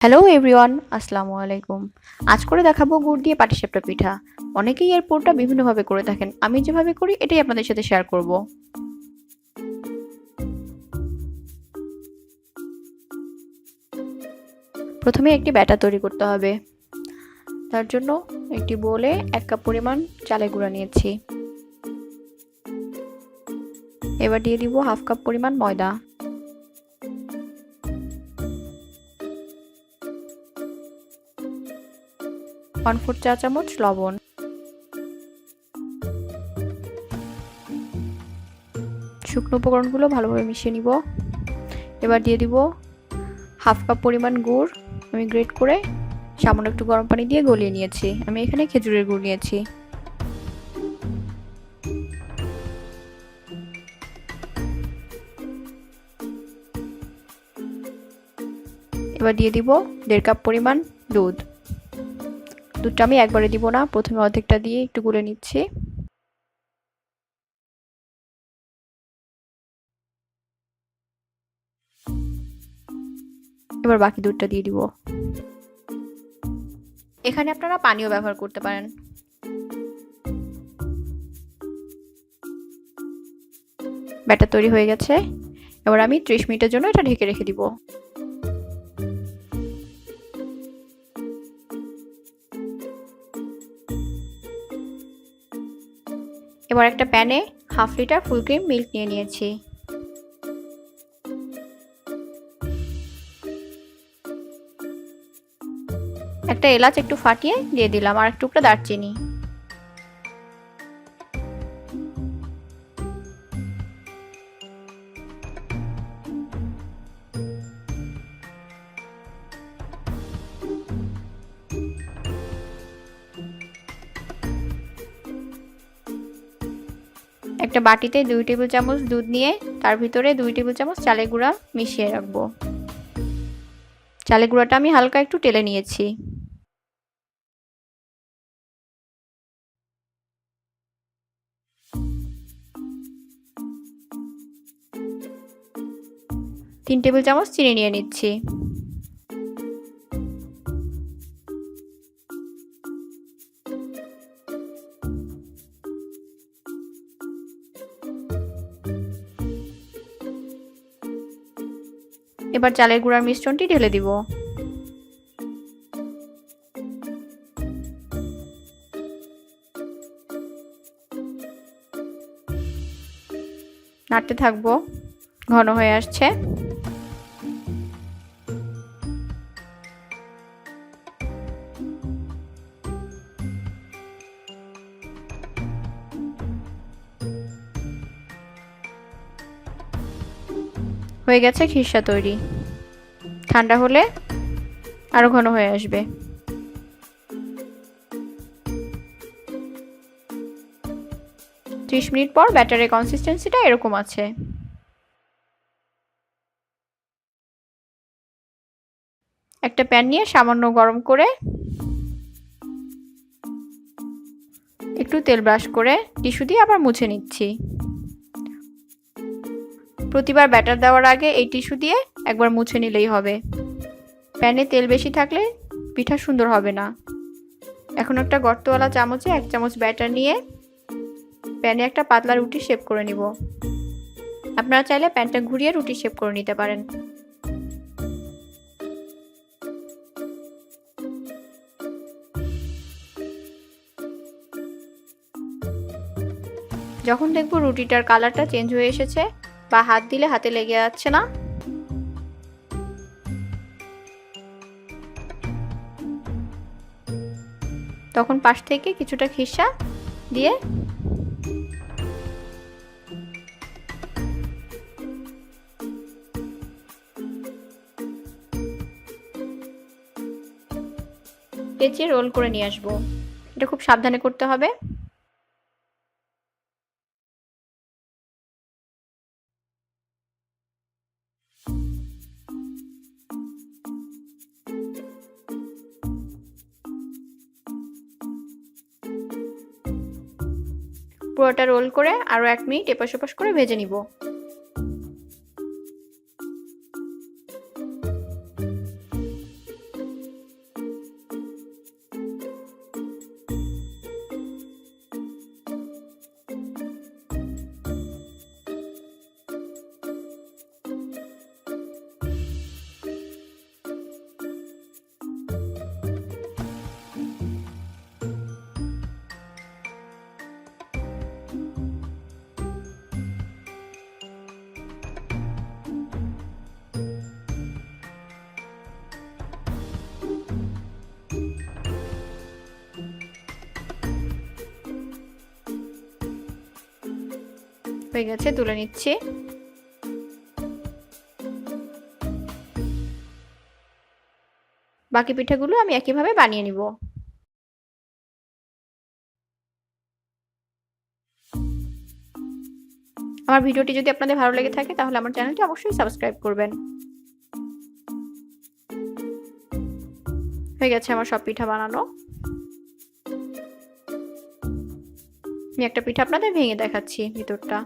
Hello everyone, আসসালামু আলাইকুম। আজ করে দেখাবো গুড় দিয়ে পাটিসাপটা পিঠা। অনেকেই এর পুরটা বিভিন্নভাবে করে থাকেন। আমি যেভাবে করি এটাই আপনাদের সাথে শেয়ার করব। প্রথমে একটি ব্যাটার তৈরি করতে হবে। তার জন্য একটি বোলে 1 কাপ পরিমাণ চালের গুঁড়া নিয়েছি। এবার দিয়ে দিব হাফ কাপ পরিমাণ ময়দা, ওয়ান ফোর্থ চা চামচ লবণ, শুকনো উপকরণগুলো ভালোভাবে মিশিয়ে নিব। এবার দিয়ে দিব হাফ কাপ পরিমাণ গুড়, আমি গ্রেট করে সামান্য একটু গরম পানি দিয়ে গলিয়ে নিয়েছি। আমি এখানে খেজুরের গুড় নিয়েছি। এবার দিয়ে দিব 1.5 কাপ পরিমাণ দুধ। দুধটা আমি একবারে দিব না, প্রথমে অর্ধেকটা দিয়ে একটু গুলে নিচ্ছি। এবার বাকি দুধটা দিয়ে দিব। এখানে আপনারা পানিও ব্যবহার করতে পারেন। ব্যাটার তৈরি হয়ে গেছে। এবার আমি 30 মিনিটের জন্য এটা ঢেকে রেখে দিব। এবার একটা প্যানে half litre full cream milk নিয়ে নিয়েছি। একটা এলাচ একটু ফাটিয়ে দিয়ে দিলাম, আর এক টুকরা দারচিনি। একটা বাটিতে 2 টেবিল চামচ দুধ নিয়ে তার ভিতরে 2 টেবিল চামচ চালের গুঁড়া মিশিয়ে রাখবো। চালের গুঁড়াটা আমি হালকা একটু টেলে নিয়েছি। তিন টেবিল চামচ চিনি নিয়ে নিচ্ছি। এবার চালের গুঁড়ার মিশ্রণটি ঢেলে দিব। নাড়তে থাকবো, ঘন হয়ে আসছে। হয়ে গেছে খিরসা তৈরি। ঠান্ডা হলে আরো ঘন হয়ে আসবে। 30 মিনিট পর ব্যাটারের কনসিস্টেন্সিটা এরকম আছে। একটা প্যান নিয়ে সামান্য গরম করে একটু তেল ব্রাশ করে টিস্যু দিয়ে আবার মুছে নিচ্ছি। প্রতিবার ব্যাটার দেওয়ার আগে এই টিস্যু দিয়ে একবার মুছে নিলেই হবে। প্যানে তেল বেশি থাকলে পিঠা সুন্দর হবে না। এখন একটা গর্তওয়ালা চামচে 1 চামচ ব্যাটার নিয়ে প্যানে একটা পাতলা রুটি শেপ করে নিব। আপনারা চাইলে প্যানটা ঘুরিয়ে রুটি শেপ করে নিতে পারেন। যখন দেখব রুটিটার কালারটা চেঞ্জ হয়ে এসেছে বা হাত দিলে হাতে লেগে যাচ্ছে না, তখন পাশ থেকে কিছুটা খিরসা দিয়ে পেঁচিয়ে রোল করে নিয়ে আসবো। এটা খুব সাবধানে করতে হবে। পুরোটা রোল করে আরো 1 মিনিট এপাশ ওপাশ করে ভেজে নিব। হয়ে গেছে, তুলে নিচ্ছি। বাকি পিঠাগুলো আমি একইভাবে বানিয়ে নিব। আমার ভিডিওটি যদি আপনাদের ভালো লেগে থাকে তাহলে আমার চ্যানেলটি অবশ্যই সাবস্ক্রাইব করবেন। হয়ে গেছে আমার সব পিঠা বানানো। আমি একটা পিঠা আপনাদের ভেঙে দেখাচ্ছি ভিতরটা।